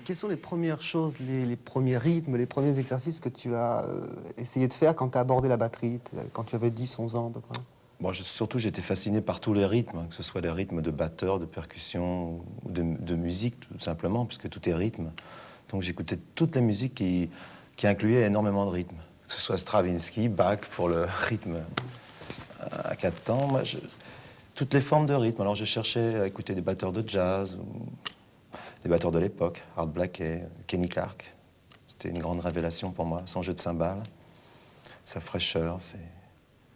Quelles sont les premières choses, les premiers rythmes, les premiers exercices que tu as essayé de faire quand tu as abordé la batterie, quand tu avais 10, 11 ans à peu près? Bon, surtout, j'étais fasciné par tous les rythmes, hein, que ce soit les rythmes de batteur, de percussion, ou de musique, tout simplement, puisque tout est rythme. Donc j'écoutais toutes les musiques qui incluaient énormément de rythmes, que ce soit Stravinsky, Bach pour le rythme à 4 temps. Moi, toutes les formes de rythme. Alors je cherchais à écouter des batteurs de jazz, ou des batteurs de l'époque, Art Blakey, Kenny Clarke. C'était une grande révélation pour moi, son jeu de cymbales, sa fraîcheur,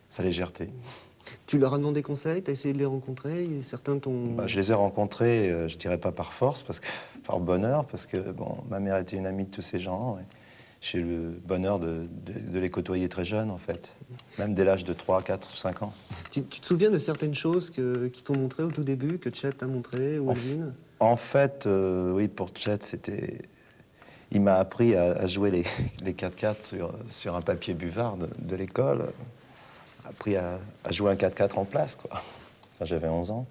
sa légèreté. Tu leur as demandé conseil, tu as essayé de les rencontrer et certains t'ont... Je les ai rencontrés, je dirais pas par force, par bonheur, parce que bon, ma mère était une amie de tous ces gens. Et j'ai eu le bonheur de les côtoyer très jeunes, en fait, même dès l'âge de 3, 4, 5 ans. Tu te souviens de certaines choses qui t'ont montré au tout début, que Chet t'a montré, ou Elvin? En fait, oui, pour Chet, c'était... Il m'a appris à jouer les 4/4 sur un papier buvard de l'école. Appris à jouer un 4/4 en place, quoi, quand j'avais 11 ans.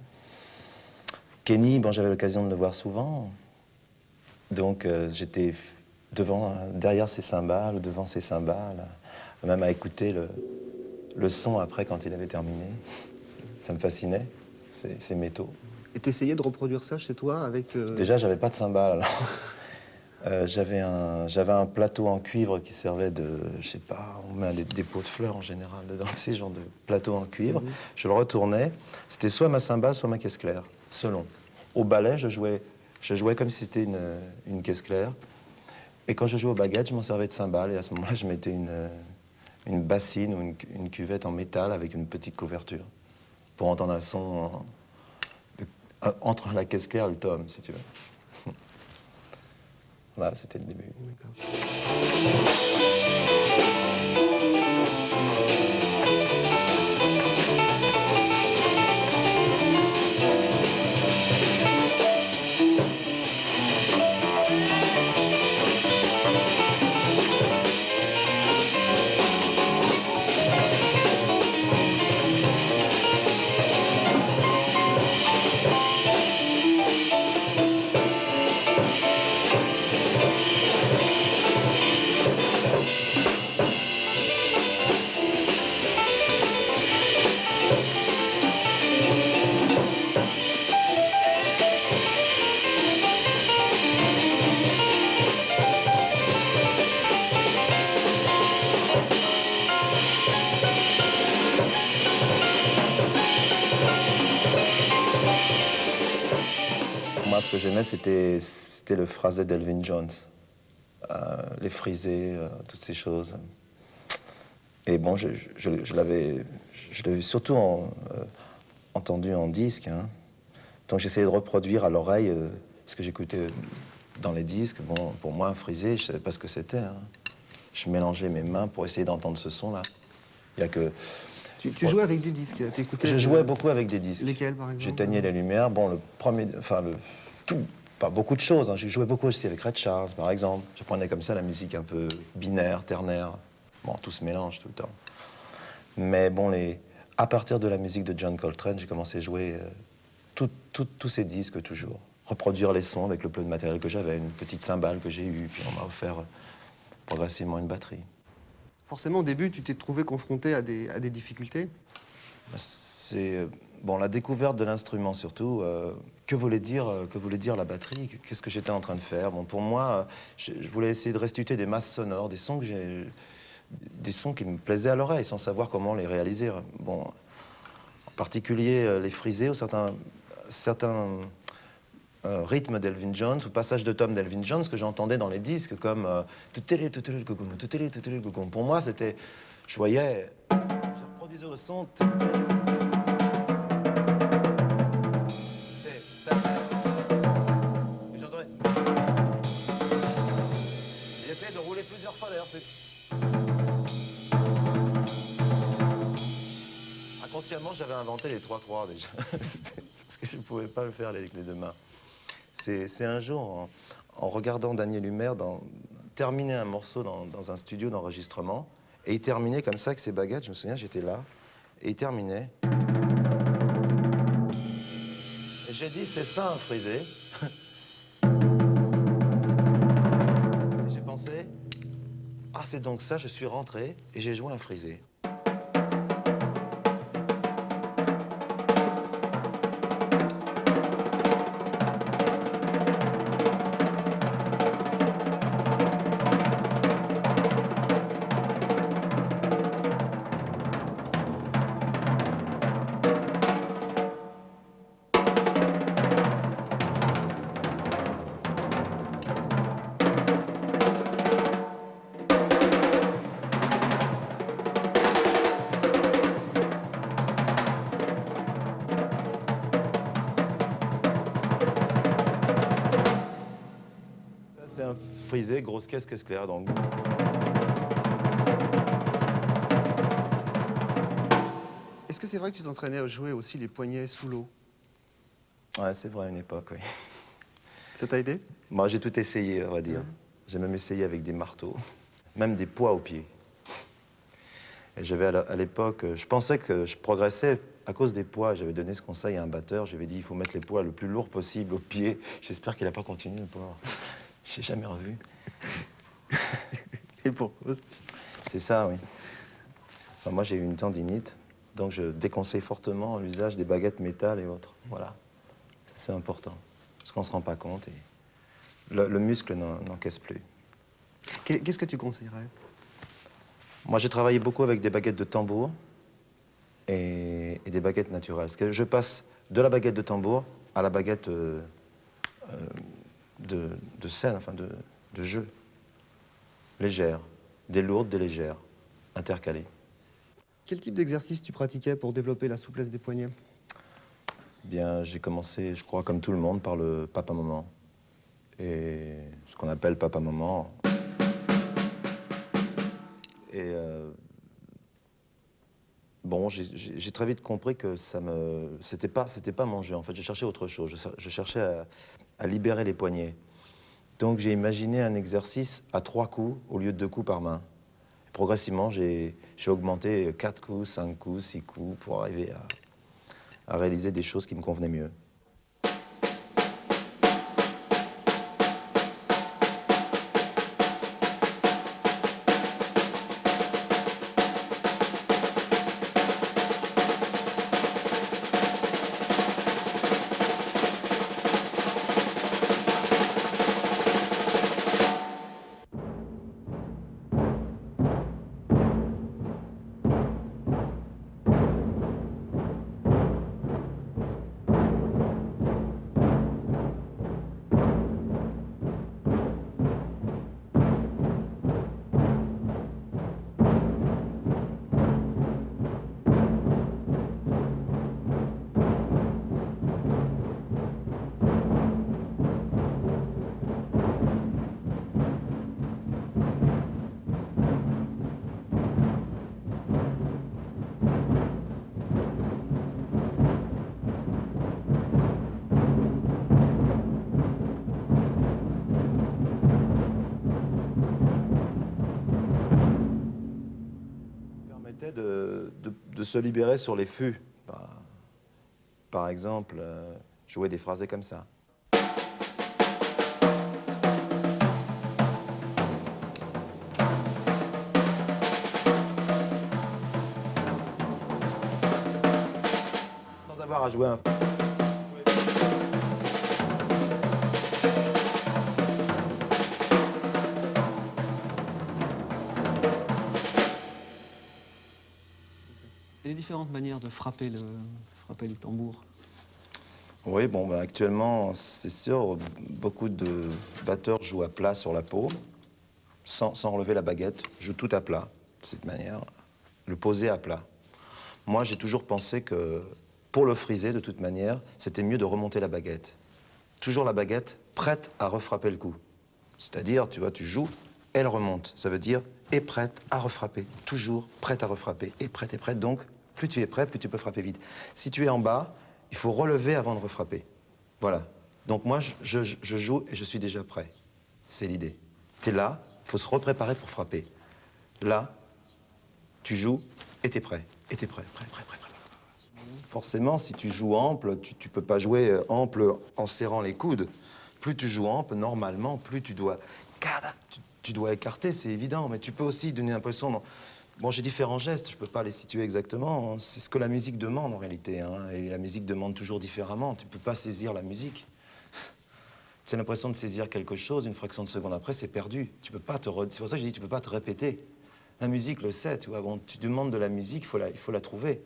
Kenny, bon, j'avais l'occasion de le voir souvent. Donc, j'étais derrière ses cymbales, devant ses cymbales, même à écouter le son après quand il avait terminé. Ça me fascinait, ces métaux. Et t'essayais de reproduire ça chez toi avec... Déjà, j'avais pas de cymbales. J'avais un plateau en cuivre qui servait de, je sais pas, on met des pots de fleurs en général dedans, ces genres de plateau en cuivre. Je le retournais, c'était soit ma cymbale, soit ma caisse claire, selon. Au ballet, je jouais comme si c'était une caisse claire. Et quand je jouais au baguette, je m'en servais de cymbale. Et à ce moment-là, je mettais une bassine ou une cuvette en métal avec une petite couverture pour entendre un son entre la caisse claire et le tom, si tu veux. Voilà, c'était le début. Moi, ce que j'aimais, c'était le phrasé d'Elvin Jones. Les frisés, toutes ces choses. Et bon, je l'avais surtout entendu en disque. Hein. Donc j'essayais de reproduire à l'oreille ce que j'écoutais dans les disques. Bon, pour moi, un frisé, je ne savais pas ce que c'était. Hein. Je mélangeais mes mains pour essayer d'entendre ce son-là. Il y a que... Tu jouais avec des disques, t'écoutais... Je jouais beaucoup avec des disques. Lesquels, par exemple? J'éteignais les lumières. Bon, le premier... Enfin, pas beaucoup de choses. Hein. J'ai joué beaucoup aussi avec Ray Charles, par exemple. J'apprenais comme ça la musique un peu binaire, ternaire. Bon, tout se mélange tout le temps. Mais bon, à partir de la musique de John Coltrane, j'ai commencé à jouer tous ces disques toujours. Reproduire les sons avec le peu de matériel que j'avais, une petite cymbale que j'ai eue, puis on m'a offert progressivement une batterie. Forcément, au début, tu t'es trouvé confronté à des difficultés? C'est bon, la découverte de l'instrument surtout. Que voulait dire la batterie? Qu'est-ce que j'étais en train de faire? Bon, pour moi, je voulais essayer de restituer des masses sonores, des sons qui me plaisaient à l'oreille, sans savoir comment les réaliser. Bon, en particulier les frisés ou certains rythmes d'Elvin Jones ou passages de tom d'Elvin Jones que j'entendais dans les disques comme pour moi, c'était... Je voyais... Je reproduisais le son... J'essayais de rouler plusieurs fois d'ailleurs. Inconsciemment, j'avais inventé les 3/3 déjà. Parce que je ne pouvais pas le faire avec les deux mains. C'est un jour, en regardant Daniel Humer terminer un morceau dans un studio d'enregistrement, et il terminait comme ça avec ses baguettes, je me souviens, j'étais là, et il terminait. Et j'ai dit, c'est ça un frisé. commencé. Ah, c'est donc ça, je suis rentré et j'ai joué un frisé. C'est un frisé, grosse caisse claire, donc. Est-ce que c'est vrai que tu t'entraînais à jouer aussi les poignets sous l'eau? Ouais, c'est vrai, à une époque, oui. Ça t'a aidé? Moi, j'ai tout essayé, on va dire. J'ai même essayé avec des marteaux, même des poids aux pieds. Et j'avais à l'époque, je pensais que je progressais à cause des poids. J'avais donné ce conseil à un batteur. Je lui avais dit, il faut mettre les poids le plus lourd possible aux pieds. J'espère qu'il n'a pas continué, le pauvre. Je l'ai jamais revu. Et pour cause. C'est ça, oui. Enfin, moi, j'ai eu une tendinite, donc je déconseille fortement l'usage des baguettes métal et autres. Voilà. C'est important, parce qu'on ne se rend pas compte et le muscle n'encaisse plus. Qu'est-ce que tu conseillerais? Moi, j'ai travaillé beaucoup avec des baguettes de tambour et des baguettes naturelles. Parce que je passe de la baguette de tambour à la baguette de scène, enfin de jeu. Légère, des lourdes, des légères, intercalées. Quel type d'exercice tu pratiquais pour développer la souplesse des poignets? Bien, j'ai commencé, je crois, comme tout le monde, par le papa-maman. Et ce qu'on appelle papa-maman. Et bon, j'ai très vite compris que c'était pas mon jeu. En fait, je cherchais autre chose. Je cherchais à libérer les poignets. Donc, j'ai imaginé un exercice à 3 coups au lieu de 2 coups par main. Et progressivement, j'ai augmenté 4 coups, 5 coups, 6 coups pour arriver à réaliser des choses qui me convenaient mieux. De se libérer sur les fûts. Par exemple, jouer des phrasés comme ça. Sans avoir à jouer un... Et les différentes manières de frapper le tambour? Oui, bon, ben, actuellement, c'est sûr, beaucoup de batteurs jouent à plat sur la peau, sans relever la baguette, jouent tout à plat, de cette manière, le poser à plat. Moi, j'ai toujours pensé que pour le friser, de toute manière, c'était mieux de remonter la baguette. Toujours la baguette prête à refrapper le coup. C'est-à-dire, tu vois, tu joues, elle remonte. Ça veut dire, est prête à refrapper. Toujours prête à refrapper. Est prête. Donc, plus tu es prêt, plus tu peux frapper vite. Si tu es en bas, il faut relever avant de refrapper. Voilà. Donc moi, je joue et je suis déjà prêt. C'est l'idée. Tu es là, il faut se repréparer pour frapper. Là, tu joues et tu es prêt. Et tu es prêt. Forcément, si tu joues ample, tu peux pas jouer ample en serrant les coudes. Plus tu joues ample, normalement, plus tu dois tu dois écarter, c'est évident, mais tu peux aussi donner l'impression... Bon, j'ai différents gestes, je peux pas les situer exactement. C'est ce que la musique demande en réalité, hein, et la musique demande toujours différemment. Tu peux pas saisir la musique. Tu as l'impression de saisir quelque chose, une fraction de seconde après, c'est perdu. Tu peux pas te... C'est pour ça que je dis, tu peux pas te répéter. La musique le sait, tu vois. Bon, tu demandes de la musique, il faut la trouver.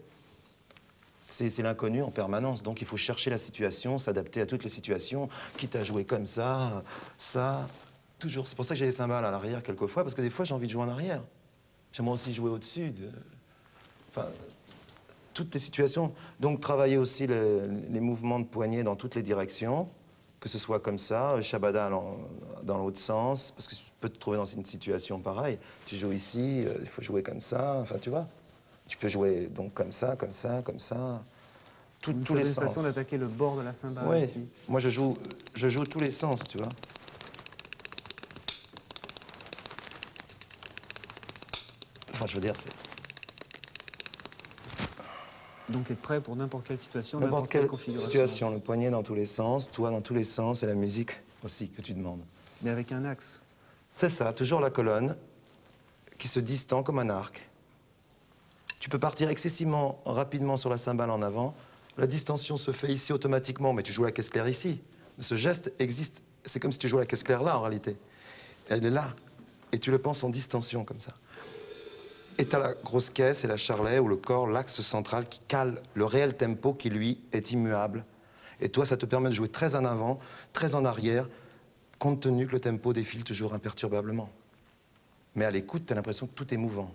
C'est l'inconnu en permanence, donc il faut chercher la situation, s'adapter à toutes les situations, quitte à jouer comme ça, toujours. C'est pour ça que j'ai les cymbales à l'arrière quelquefois, parce que des fois j'ai envie de jouer en arrière. J'aimerais aussi jouer au-dessus. Enfin, toutes les situations. Donc travailler aussi les mouvements de poignet dans toutes les directions, que ce soit comme ça, le shabada dans l'autre sens, parce que tu peux te trouver dans une situation pareille. Tu joues ici, il faut jouer comme ça, enfin tu vois. Tu peux jouer donc comme ça, comme ça, comme ça. Tous les sens. C'est une façon d'attaquer le bord de la cymbale Oui, aussi. moi je joue tous les sens, tu vois. Enfin, je veux dire, c'est... Donc être prêt pour n'importe quelle situation, N'importe quelle configuration. situation, le poignet dans tous les sens, toi dans tous les sens, et la musique aussi que tu demandes. Mais avec un axe. C'est ça, toujours la colonne qui se distend comme un arc. Tu peux partir excessivement rapidement sur la cymbale en avant. La distension se fait ici automatiquement, mais tu joues la caisse claire ici. Ce geste existe, c'est comme si tu jouais la caisse claire là en réalité. Elle est là, et tu le penses en distension comme ça. Et t'as la grosse caisse et la charlet, ou le corps, l'axe central qui cale le réel tempo qui, lui, est immuable. Et toi, ça te permet de jouer très en avant, très en arrière, compte tenu que le tempo défile toujours imperturbablement. Mais à l'écoute, t'as l'impression que tout est mouvant.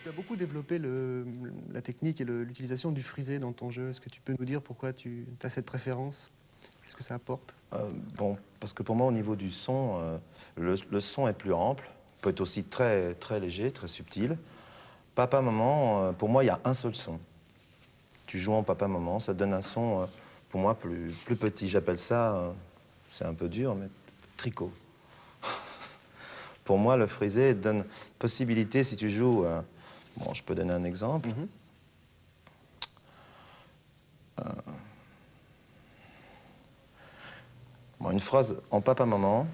Tu as beaucoup développé la technique et l'utilisation du frisé dans ton jeu. Est-ce que tu peux nous dire pourquoi tu as cette préférence? Qu'est-ce que ça apporte? Bon, parce que pour moi, au niveau du son, le son est plus ample, peut être aussi très, très léger, très subtil. Papa-maman, pour moi, il y a un seul son. Tu joues en papa-maman, ça donne un son, pour moi, plus petit. J'appelle ça, c'est un peu dur, mais tricot. Pour moi, le frisé donne possibilité, si tu joues... bon, je peux donner un exemple. Bon, une phrase en papa-maman,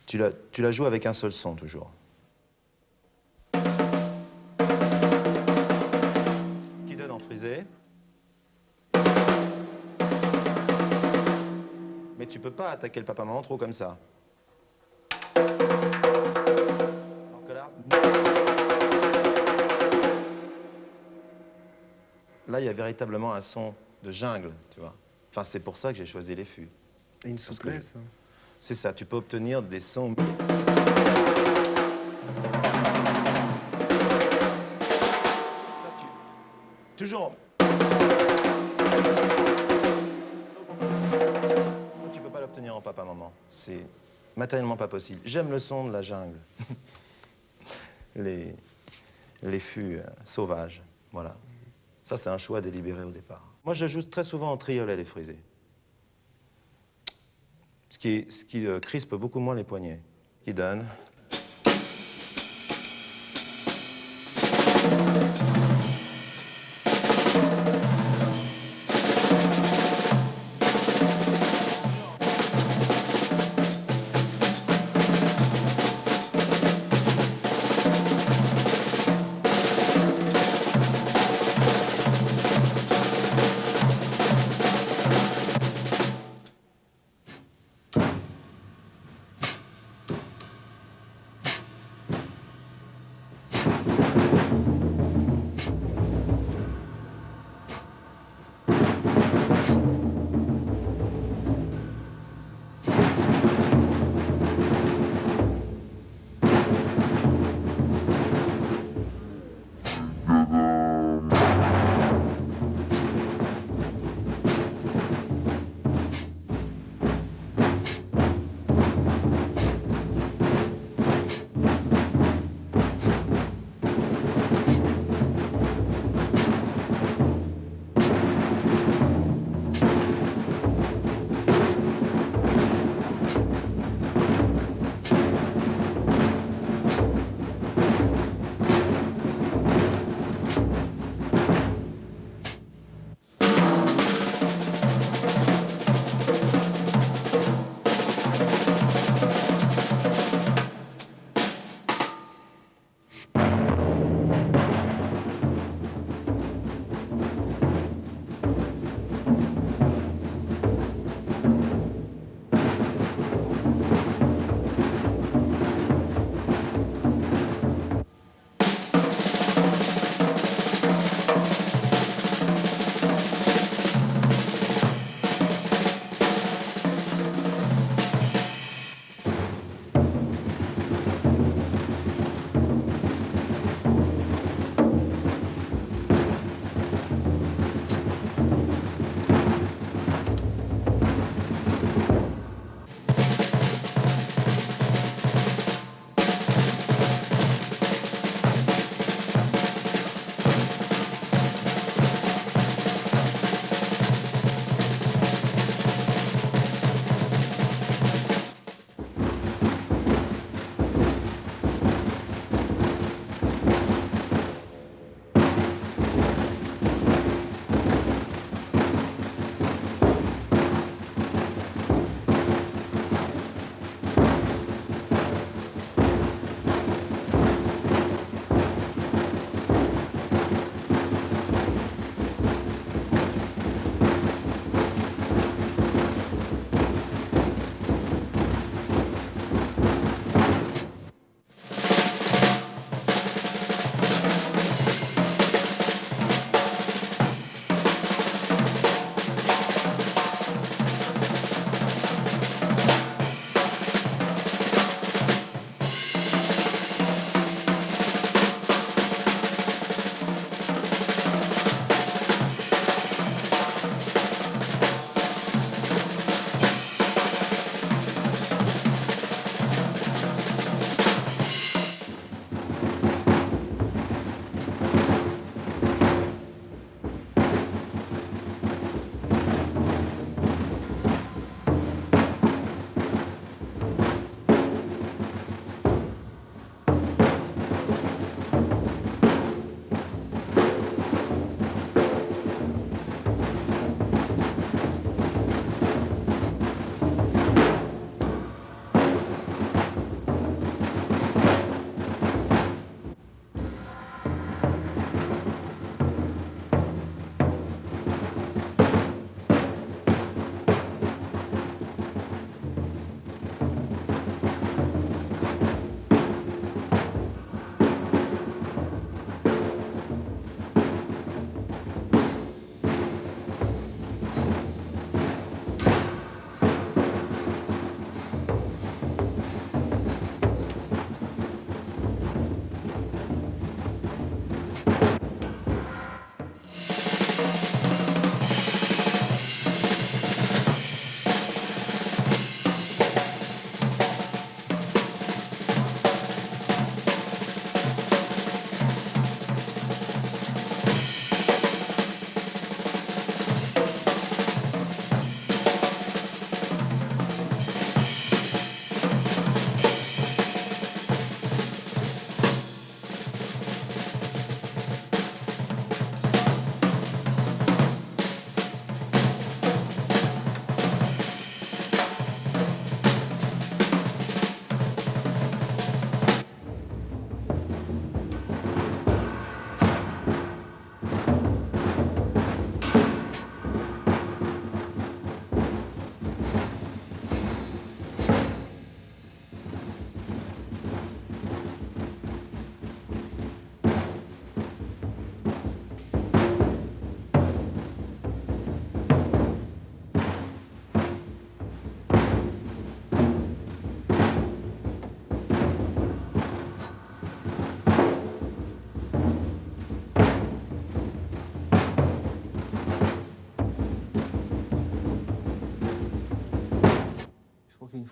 tu la joues avec un seul son, toujours. Ce qui donne en frisé. Mais tu peux pas attaquer le papa-maman trop comme ça. Alors que là, il y a véritablement un son de jungle, tu vois. Enfin, c'est pour ça que j'ai choisi les fûts. Et une souplesse. C'est ça, tu peux obtenir des sons. Toujours. Ça, tu peux pas l'obtenir en papa-maman. C'est matériellement pas possible. J'aime le son de la jungle. Les fûts sauvages, voilà. Ça, c'est un choix délibéré au départ. Moi, je joue très souvent en triolet, les frisés. Ce qui crispe beaucoup moins les poignets. Ce qui donne...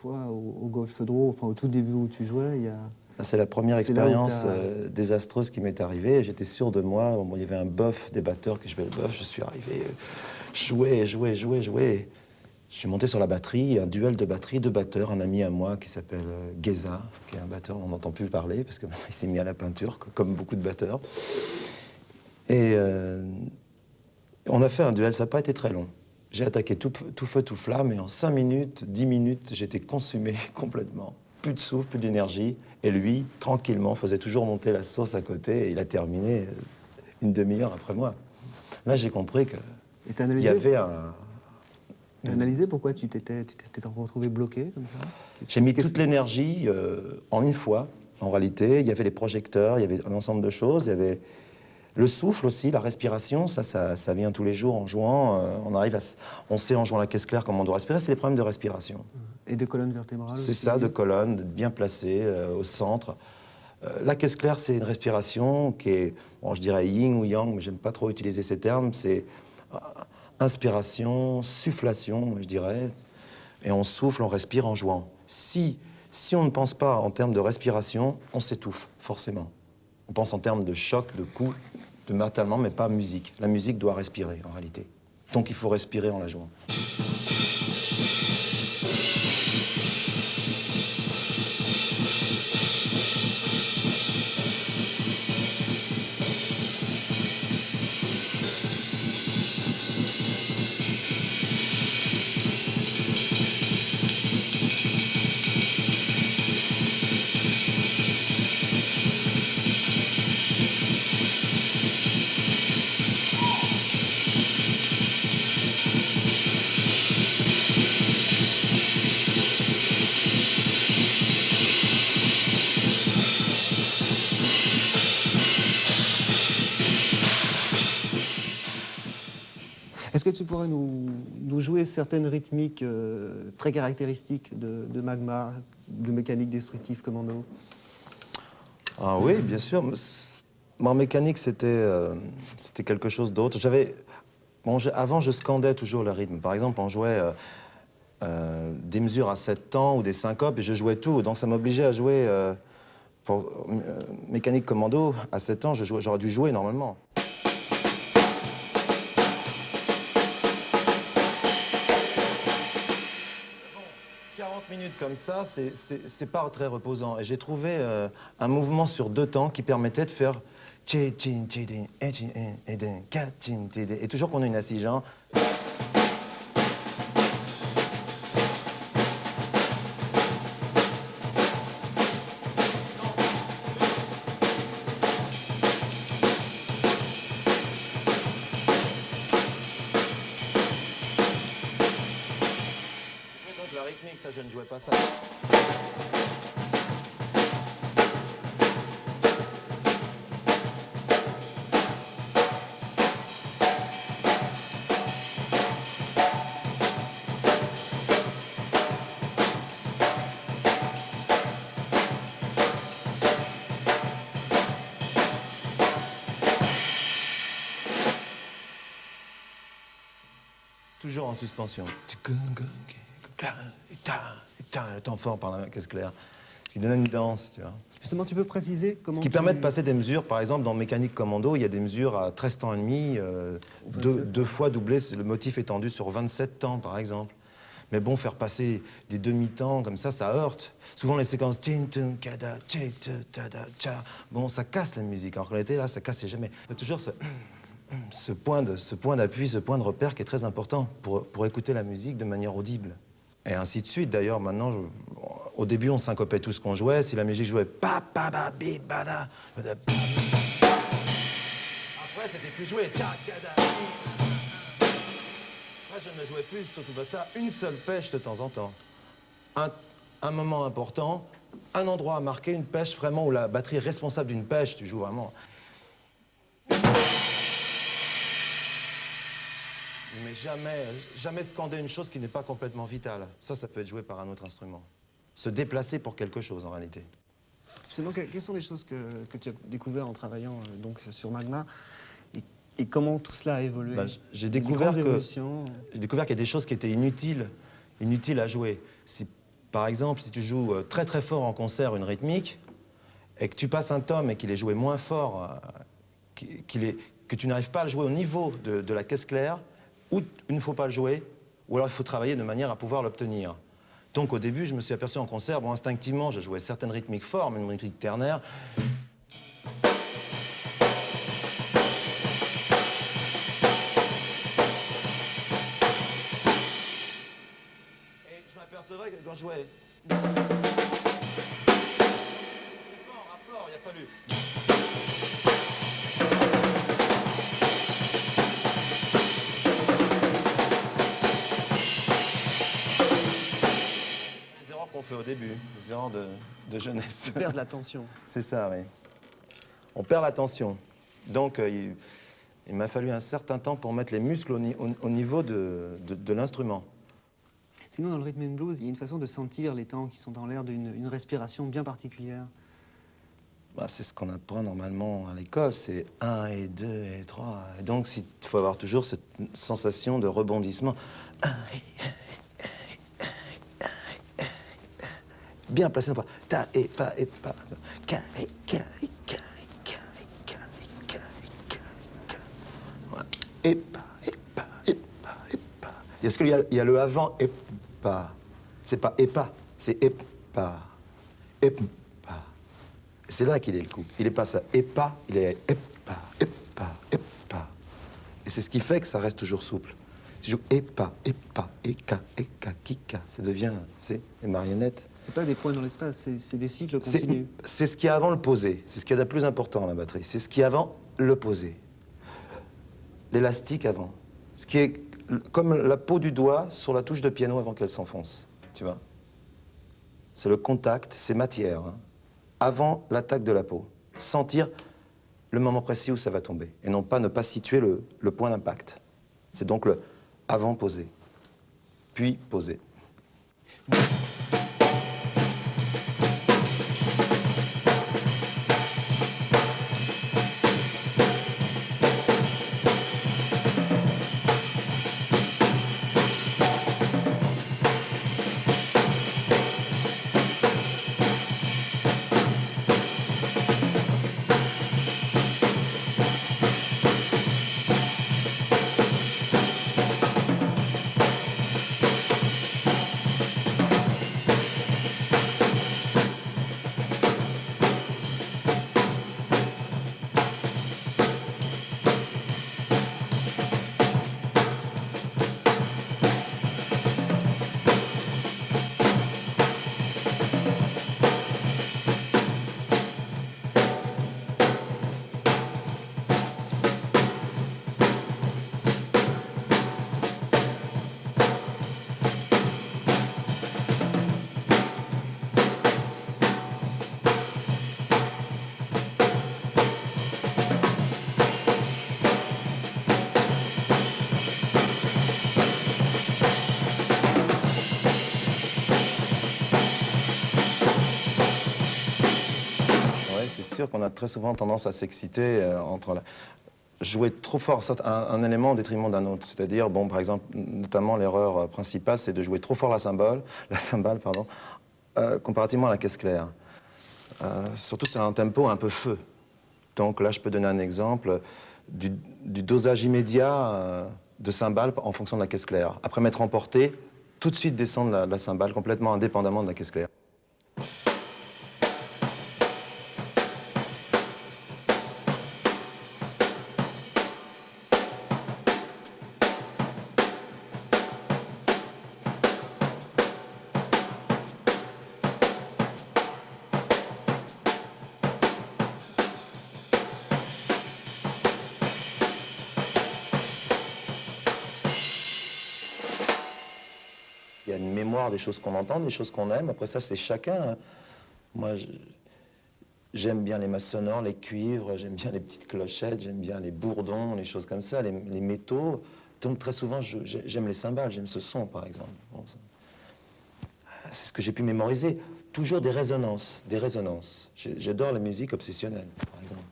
fois au Golf Draw, enfin au tout début où tu jouais, il y a... Ça, c'est la première C'est là où expérience t'as- désastreuse qui m'est arrivée. J'étais sûr de moi. Bon, il y avait un bof, des batteurs que je jouais le bof. Je suis arrivé, jouer. Je suis monté sur la batterie, un duel de batterie, deux batteurs, un ami à moi qui s'appelle Geza, qui est un batteur, on n'entend plus parler parce que maintenant il s'est mis à la peinture, comme beaucoup de batteurs. Et on a fait un duel, ça n'a pas été très long. J'ai attaqué tout feu, tout flamme, et en 5 minutes, 10 minutes, j'étais consumé complètement. Plus de souffle, plus d'énergie. Et lui, tranquillement, faisait toujours monter la sauce à côté, et il a terminé une demi-heure après moi. Là, j'ai compris qu'il Et t'as y analysé, avait un... t'as analysé pourquoi tu t'étais retrouvé bloqué comme ça? J'ai mis toute l'énergie en une fois, en réalité. Il y avait les projecteurs, il y avait un ensemble de choses, il y avait le souffle aussi, la respiration, ça vient tous les jours en jouant. On sait en jouant la caisse claire comment on doit respirer, c'est les problèmes de respiration. Et des colonnes vertébrales C'est aussi. ça, de colonne, d'être bien placé au centre. La caisse claire, c'est une respiration qui est, bon, je dirais yin ou yang, mais j'aime pas trop utiliser ces termes. C'est inspiration, soufflation, je dirais. Et on souffle, on respire en jouant. Si on ne pense pas en termes de respiration, on s'étouffe, forcément. On pense en termes de choc, de coup, de martèlement, mais pas musique. La musique doit respirer, en réalité. Donc il faut respirer en la jouant. Est-ce que tu pourrais nous jouer certaines rythmiques très caractéristiques de Magma, de Mécanique Destructive Commando? Ah oui, bien sûr. En mécanique, c'était quelque chose d'autre. Avant, je scandais toujours le rythme. Par exemple, on jouait des mesures à 7 temps ou des syncopes, et je jouais tout. Donc ça m'obligeait à jouer pour Mécanique Commando. À 7 ans, j'aurais dû jouer normalement. 40 minutes comme ça, c'est pas très reposant. Et j'ai trouvé un mouvement sur 2 temps qui permettait de faire... Et toujours qu'on a une assise, genre... Donc la rythmique, ça, je ne jouais pas ça. Toujours en suspension. Le temps fort par la caisse claire. Ce qui donne une danse, tu vois. Justement, tu peux préciser comment Ce qui permet de passer des mesures, par exemple, dans Mécanique Commando, il y a des mesures à 13 temps et demi, deux fois doublé, le motif étendu sur 27 temps, par exemple. Mais bon, faire passer des demi-temps comme ça heurte. Souvent, les séquences... Bon, ça casse la musique. En réalité, là, ça casse jamais. Il y a toujours ce point d'appui, ce point de repère qui est très important pour écouter la musique de manière audible. Et ainsi de suite. D'ailleurs, maintenant, au début, on syncopait tout ce qu'on jouait. Si la musique jouait pa pa ba bi ba da, après, c'était plus joué. Après, je ne jouais plus, surtout pas ça, une seule pêche de temps en temps. Un moment important, un endroit à marquer, une pêche vraiment où la batterie est responsable d'une pêche. Tu joues vraiment. Mais jamais scander une chose qui n'est pas complètement vitale. Ça peut être joué par un autre instrument. Se déplacer pour quelque chose, en réalité. Justement, quelles sont les choses que tu as découvertes en travaillant donc, sur Magma et comment tout cela a évolué? J'ai découvert qu'il y a des choses qui étaient inutiles à jouer. Par exemple, si tu joues très très fort en concert une rythmique, et que tu passes un tome et qu'il est joué moins fort, que tu n'arrives pas à le jouer au niveau de la caisse claire, ou il ne faut pas le jouer, ou alors il faut travailler de manière à pouvoir l'obtenir. Donc au début, je me suis aperçu en concert, bon, instinctivement, je jouais certaines rythmiques fortes, même une rythmique ternaire. Et je m'apercevais que quand je jouais... rapport, il a fallu... qu'on fait au début, les erreurs de jeunesse. On perd de l'attention. C'est ça, oui. On perd l'attention. Donc, il m'a fallu un certain temps pour mettre les muscles au niveau de l'instrument. Sinon, dans le rhythm and blues, il y a une façon de sentir les temps qui sont dans l'air d'une respiration bien particulière. Bah, c'est ce qu'on apprend normalement à l'école, c'est 1 et 2 et 3. Et donc, il faut avoir toujours cette sensation de rebondissement. 1 bien placé dans le pas. Ta et pas et pas. Ka et ka et ka et ka et ka et ka et ka et ka. Voilà. Et pas et pas et pas et pas. Est-ce qu'il y a le avant et pas? C'est pas et pas, c'est et pas. Et pas. C'est là qu'il est le coup. Il est pas ça et pas, il est et pas et pas et pas. Et c'est ce qui fait que ça reste toujours souple. Si je joue et pas, kika, ça devient, c'est les marionnettes. C'est pas des points dans l'espace, c'est des cycles continus. C'est ce qui est avant le posé, c'est ce qu'il y a de plus important dans la batterie, c'est ce qui est avant le posé. L'élastique avant, ce qui est comme la peau du doigt sur la touche de piano avant qu'elle s'enfonce, tu vois. C'est le contact, c'est matière, hein, avant l'attaque de la peau. Sentir le moment précis où ça va tomber, et non pas ne pas situer le point d'impact. C'est donc le avant posé, puis posé. C'est sûr qu'on a très souvent tendance à s'exciter entre jouer trop fort un élément au détriment d'un autre. C'est-à-dire, bon, par exemple, notamment l'erreur principale, c'est de jouer trop fort la cymbale, pardon, comparativement à la caisse claire. Surtout sur un tempo un peu feu. Donc là, je peux donner un exemple du dosage immédiat de cymbale en fonction de la caisse claire. Après m'être emporté, tout de suite descendre la cymbale complètement indépendamment de la caisse claire. Il y a une mémoire des choses qu'on entend, des choses qu'on aime. Après ça, c'est chacun. Hein. Moi, j'aime bien les masses sonores, les cuivres, j'aime bien les petites clochettes, j'aime bien les bourdons, les choses comme ça, les métaux. Donc très souvent, j'aime les cymbales, j'aime ce son, par exemple. Bon, c'est ce que j'ai pu mémoriser. Toujours des résonances, des résonances. J'adore la musique obsessionnelle, par exemple.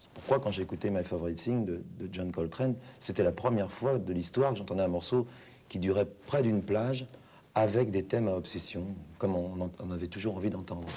C'est pourquoi, quand j'ai écouté My Favorite Thing de John Coltrane, c'était la première fois de l'histoire que j'entendais un morceau qui durait près d'une plage, avec des thèmes à obsession, comme on avait toujours envie d'entendre.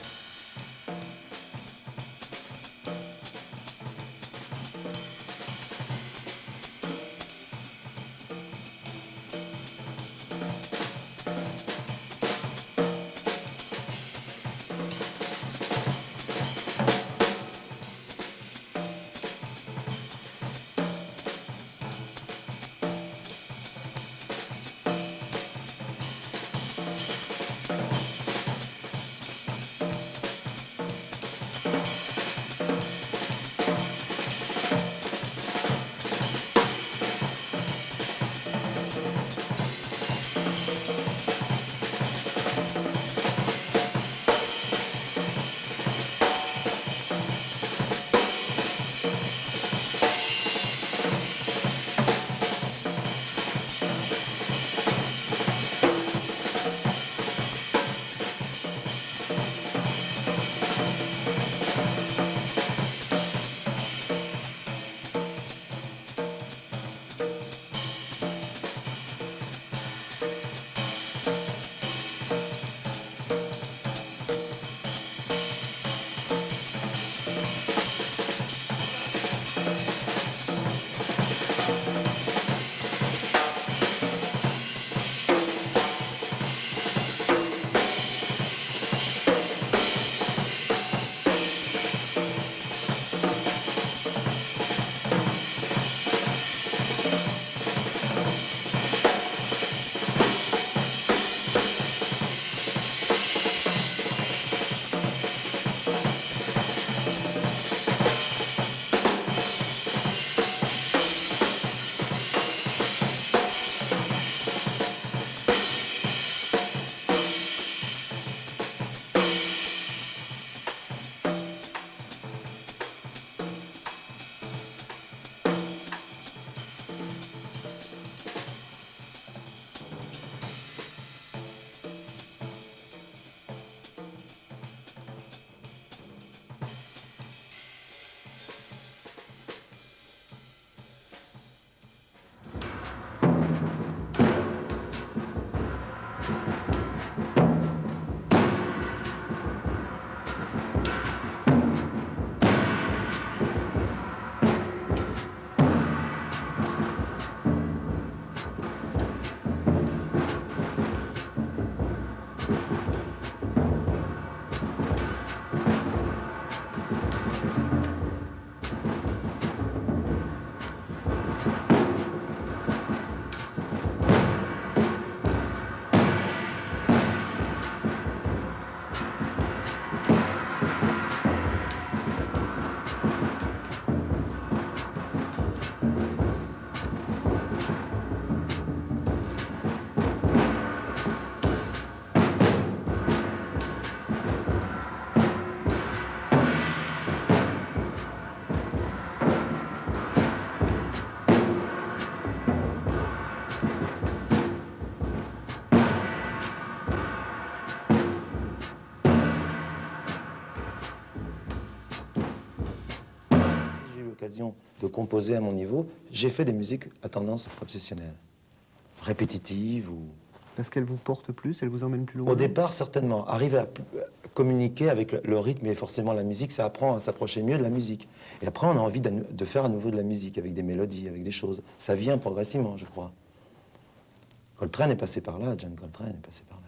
De composer à mon niveau, j'ai fait des musiques à tendance obsessionnelle, répétitives ou... Parce qu'elles vous portent plus, elles vous emmènent plus loin? Au départ, certainement. Arriver à communiquer avec le rythme et forcément la musique, ça apprend à s'approcher mieux de la musique. Et après, on a envie de faire à nouveau de la musique, avec des mélodies, avec des choses. Ça vient progressivement, je crois. Coltrane est passé par là, John Coltrane est passé par là.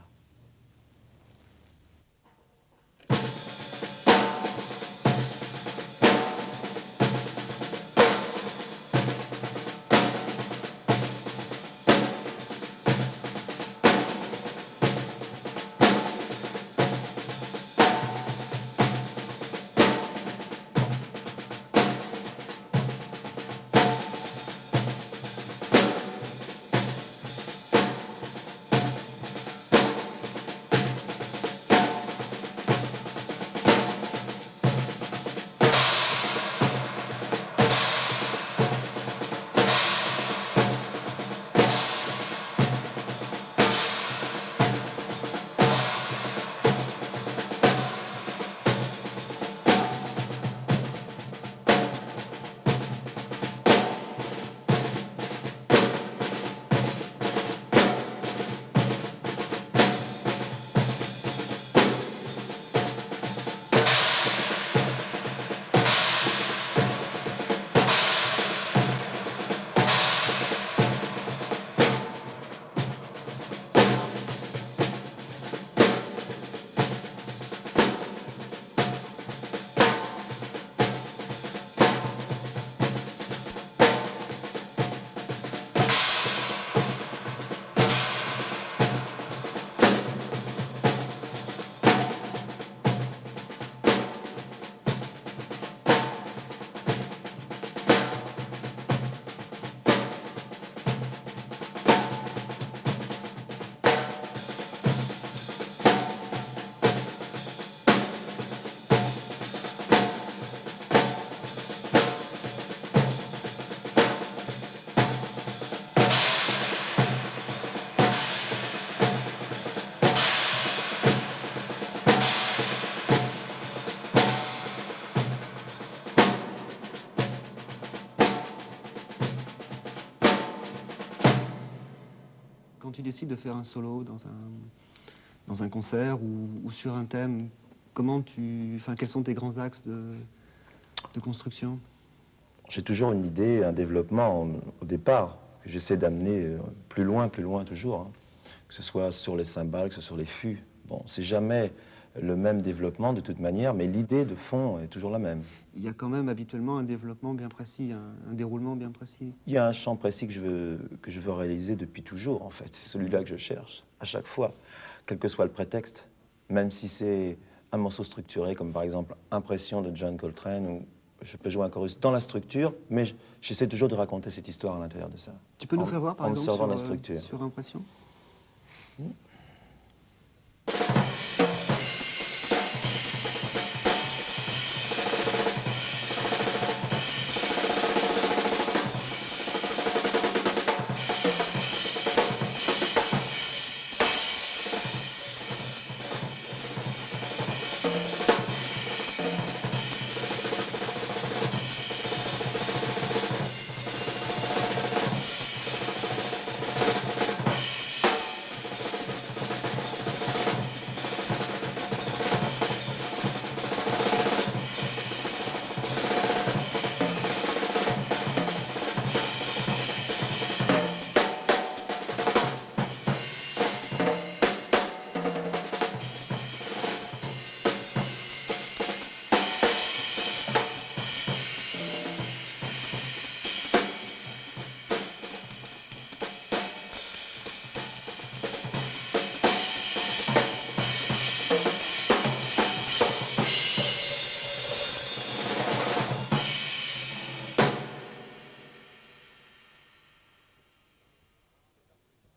tu décides de faire un solo dans un concert ou sur un thème, quels sont tes grands axes de construction? J'ai toujours une idée, un développement au départ, que j'essaie d'amener plus loin toujours. Hein. Que ce soit sur les cymbales, que ce soit sur les fûts. Bon, c'est jamais le même développement de toute manière, mais l'idée de fond est toujours la même. Il y a quand même habituellement un développement bien précis, un déroulement bien précis. Il y a un champ précis que je veux réaliser depuis toujours, en fait. C'est celui-là que je cherche, à chaque fois, quel que soit le prétexte. Même si c'est un morceau structuré, comme par exemple Impression de John Coltrane, où je peux jouer un chorus dans la structure, mais j'essaie toujours de raconter cette histoire à l'intérieur de ça. Tu peux nous faire voir, par en me exemple, servant de la structure. sur Impression?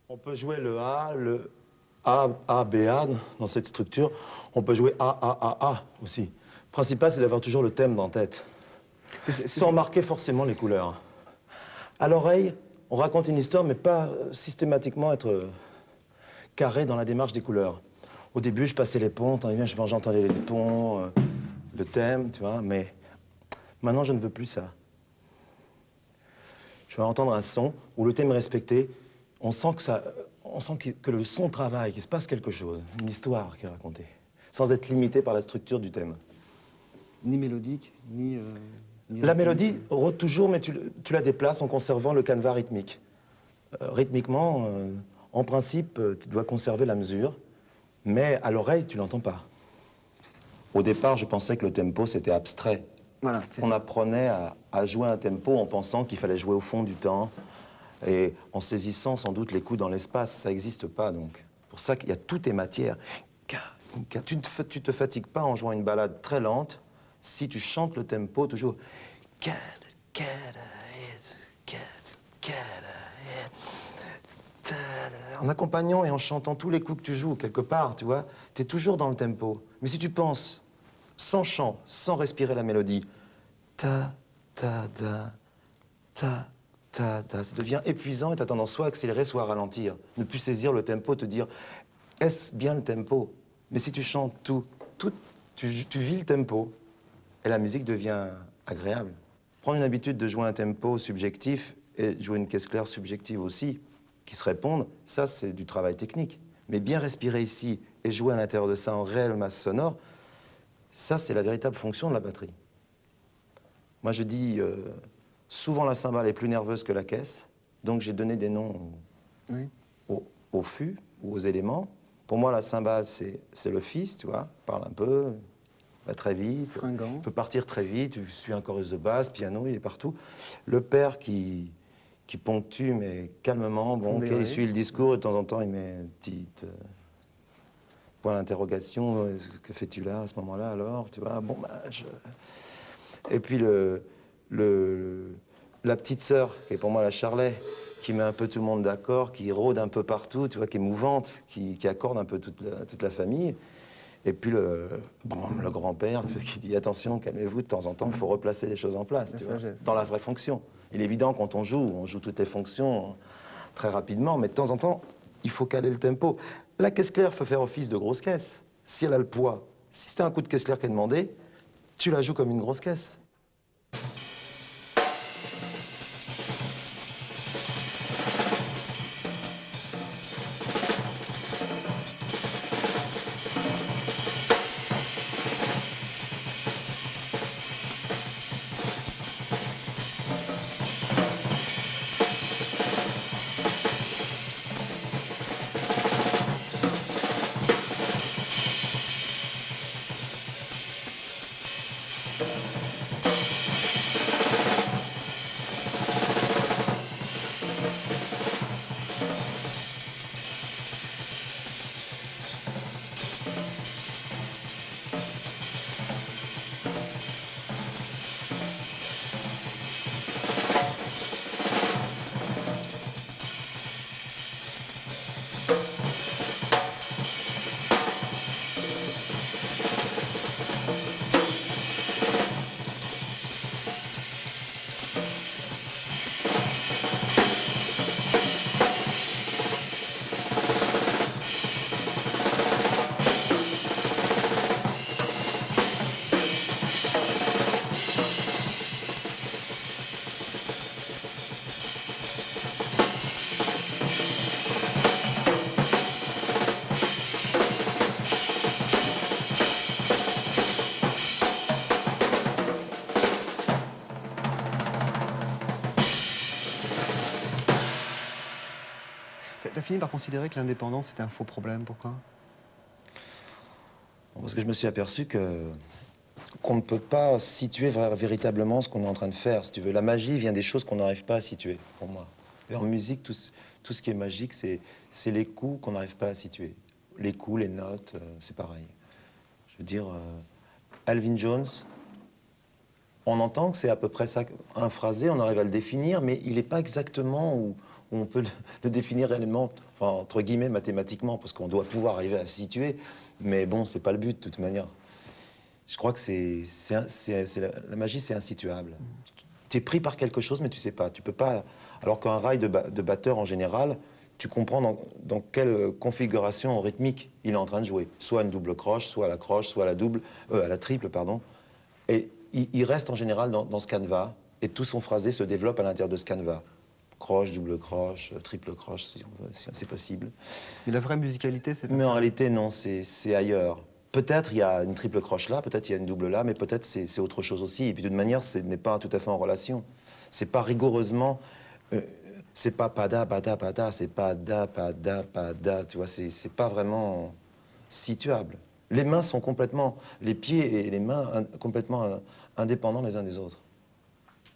On peut jouer le A, B, A dans cette structure. On peut jouer A aussi. Le principal, c'est d'avoir toujours le thème dans la tête, sans marquer forcément les couleurs. À l'oreille, on raconte une histoire, mais pas systématiquement être carré dans la démarche des couleurs. Au début, je passais les ponts, j'entendais les ponts, le thème, tu vois, mais maintenant, je ne veux plus ça. Je vais entendre un son où le thème est respecté. On sent que le son travaille, qu'il se passe quelque chose, une histoire qui est racontée, sans être limité par la structure du thème. Ni mélodique, ni la mélodie rôde toujours, mais tu la déplaces en conservant le canevas rythmique. Rythmiquement, en principe, tu dois conserver la mesure, mais à l'oreille, tu l'entends pas. Au départ, je pensais que le tempo, c'était abstrait. Voilà, on apprenait à jouer un tempo en pensant qu'il fallait jouer au fond du temps, et en saisissant sans doute les coups dans l'espace. Ça n'existe pas, donc. Pour ça qu'il y a toutes les matières. Tu ne te fatigues pas en jouant une ballade très lente si tu chantes le tempo toujours. En accompagnant et en chantant tous les coups que tu joues, quelque part, tu vois, tu es toujours dans le tempo. Mais si tu penses, sans chant, sans respirer la mélodie, ta, ta, da, ta, ça devient épuisant et tu as tendance soit à accélérer, soit à ralentir. Ne plus saisir le tempo, te dire, est-ce bien le tempo? Mais si tu chantes tout, tu vis le tempo et la musique devient agréable. Prendre une habitude de jouer un tempo subjectif et jouer une caisse claire subjective aussi, qui se répondent, ça c'est du travail technique. Mais bien respirer ici et jouer à l'intérieur de ça en réelle masse sonore, ça c'est la véritable fonction de la batterie. Moi je dis... souvent, la cymbale est plus nerveuse que la caisse, donc j'ai donné des noms aux fûts ou aux éléments. Pour moi, la cymbale, c'est le fils, tu vois, parle un peu, va très vite, fringant. peut partir très vite, tu suis un chorus de basse, piano, il est partout. Le père qui ponctue, mais calmement, bon, ok, il suit le discours, et de temps en temps, il met une petite point d'interrogation, que fais-tu là, à ce moment-là, alors, tu vois, bon, bah, Et puis la petite sœur, qui est pour moi la Charlet, qui met un peu tout le monde d'accord, qui rôde un peu partout, tu vois, qui est mouvante, qui accorde un peu toute la famille. Et puis le grand-père qui dit « Attention, calmez-vous, de temps en temps, il faut replacer les choses en place, tu vois, dans la vraie fonction. » Il est évident, quand on joue toutes les fonctions très rapidement, mais de temps en temps, il faut caler le tempo. La caisse claire peut faire office de grosse caisse, si elle a le poids. Si c'est un coup de caisse claire qui est demandé, tu la joues comme une grosse caisse. as fini par considérer que l'indépendance était un faux problème. Pourquoi? Parce que je me suis aperçu qu'on ne peut pas situer véritablement ce qu'on est en train de faire, si tu veux. La magie vient des choses qu'on n'arrive pas à situer, pour moi. Et en musique, tout ce qui est magique, c'est les coups qu'on n'arrive pas à situer. Les coups, les notes, c'est pareil. Je veux dire, Elvin Jones, on entend que c'est à peu près ça, un phrasé, on arrive à le définir, mais il n'est pas exactement où on peut le définir réellement, enfin, entre guillemets, mathématiquement, parce qu'on doit pouvoir arriver à se situer. Mais bon, c'est pas le but, de toute manière. Je crois que la magie, c'est insituable. Tu es pris par quelque chose, mais tu sais pas. Tu peux pas. Alors qu'un rail de batteur, en général, tu comprends dans quelle configuration rythmique il est en train de jouer. Soit une double croche, soit à la croche, soit à la triple, pardon. Et il reste en général dans ce canevas, et tout son phrasé se développe à l'intérieur de ce canevas. Croche, double croche, triple croche, si on veut, si c'est possible. Mais la vraie musicalité, c'est... Mais en réalité, non, c'est ailleurs. Peut-être il y a une triple croche là, peut-être il y a une double là, mais peut-être c'est autre chose aussi. Et puis de toute manière, ce n'est pas tout à fait en relation. C'est pas rigoureusement... c'est pas pada, pada, pada, c'est pas da, pada, pada, tu vois, c'est pas vraiment situable. Les mains sont complètement... Les pieds et les mains complètement indépendants les uns des autres.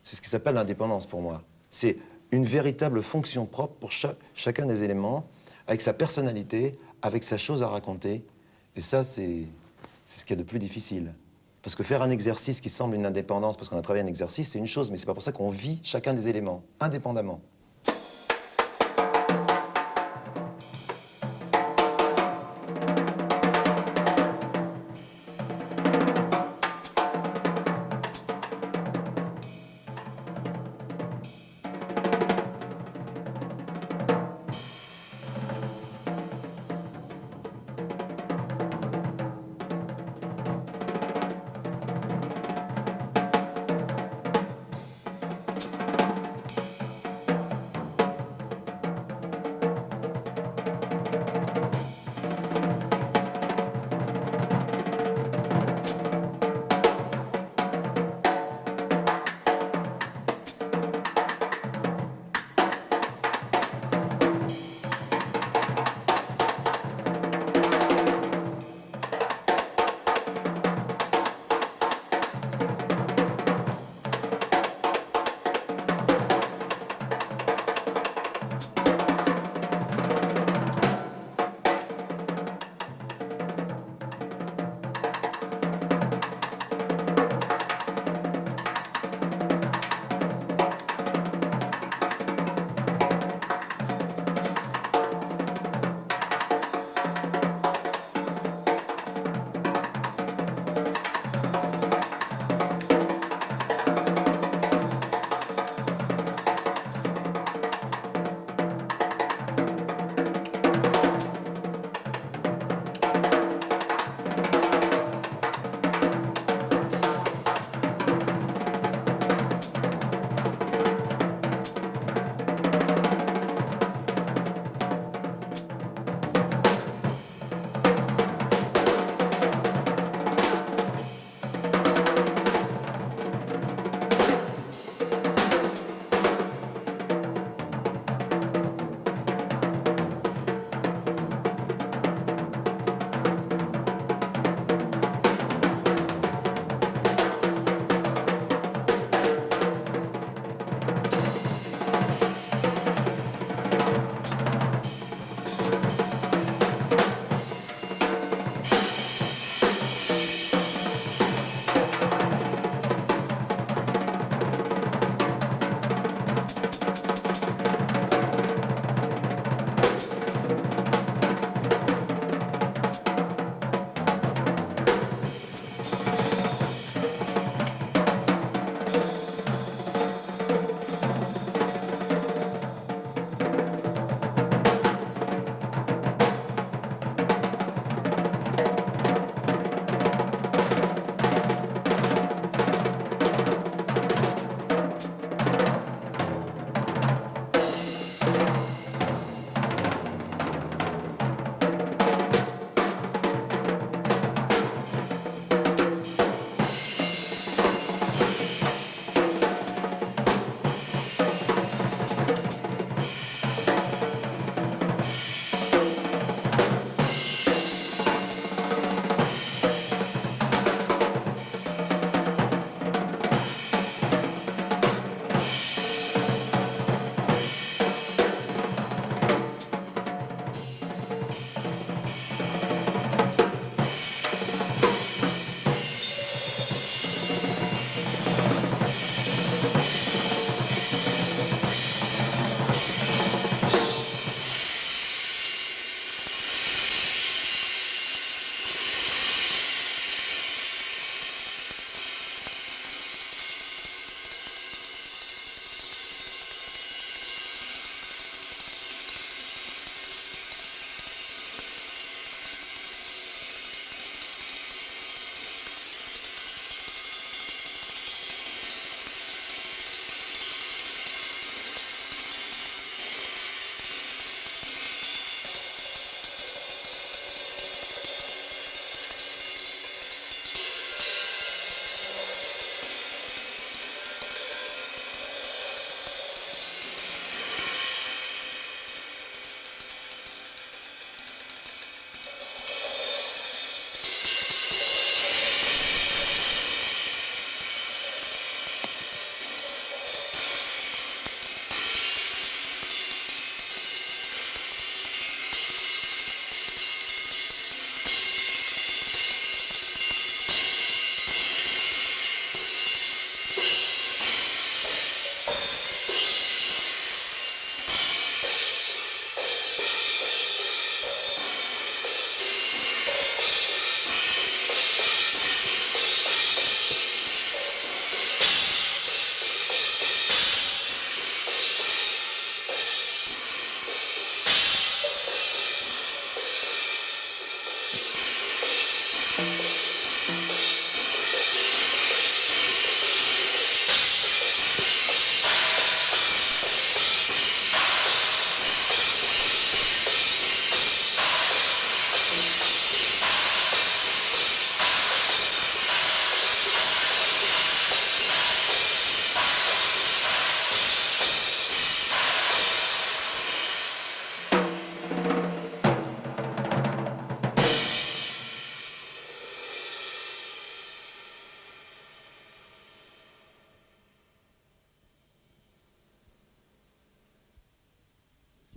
C'est ce qui s'appelle l'indépendance pour moi. C'est une véritable fonction propre pour chacun des éléments, avec sa personnalité, avec sa chose à raconter. Et ça, c'est ce qu'il y a de plus difficile. Parce que faire un exercice qui semble une indépendance, parce qu'on a travaillé un exercice, c'est une chose, mais c'est pas pour ça qu'on vit chacun des éléments, indépendamment.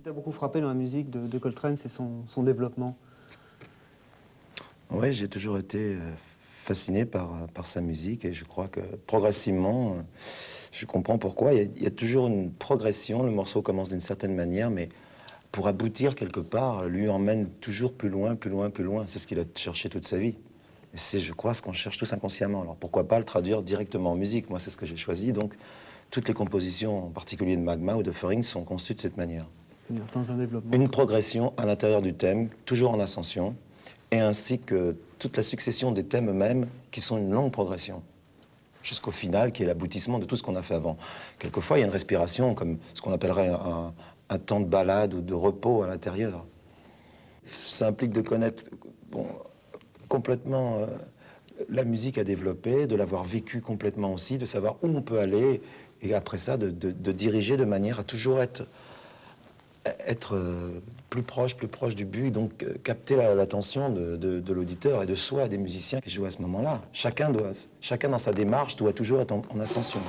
qui t'a beaucoup frappé dans la musique de Coltrane, c'est son développement. Oui, j'ai toujours été fasciné par sa musique et je crois que progressivement, je comprends pourquoi. Il y a toujours une progression, le morceau commence d'une certaine manière, mais pour aboutir quelque part, lui emmène toujours plus loin, plus loin, plus loin. C'est ce qu'il a cherché toute sa vie. Et c'est, je crois, ce qu'on cherche tous inconsciemment. Alors pourquoi pas le traduire directement en musique? Moi, c'est ce que j'ai choisi. Donc, toutes les compositions, en particulier de Magma ou de Föhring, sont conçues de cette manière. C'est-à-dire dans un développement. Une progression à l'intérieur du thème, toujours en ascension, et ainsi que toute la succession des thèmes eux-mêmes, qui sont une longue progression, jusqu'au final, qui est l'aboutissement de tout ce qu'on a fait avant. Quelquefois, il y a une respiration, comme ce qu'on appellerait un temps de balade ou de repos à l'intérieur. Ça implique de connaître complètement la musique à développer, de l'avoir vécue complètement aussi, de savoir où on peut aller, et après ça, de diriger de manière à toujours être plus proche du but, donc capter l'attention de l'auditeur et de soi, des musiciens qui jouent à ce moment-là. Chacun dans sa démarche doit toujours être en ascension.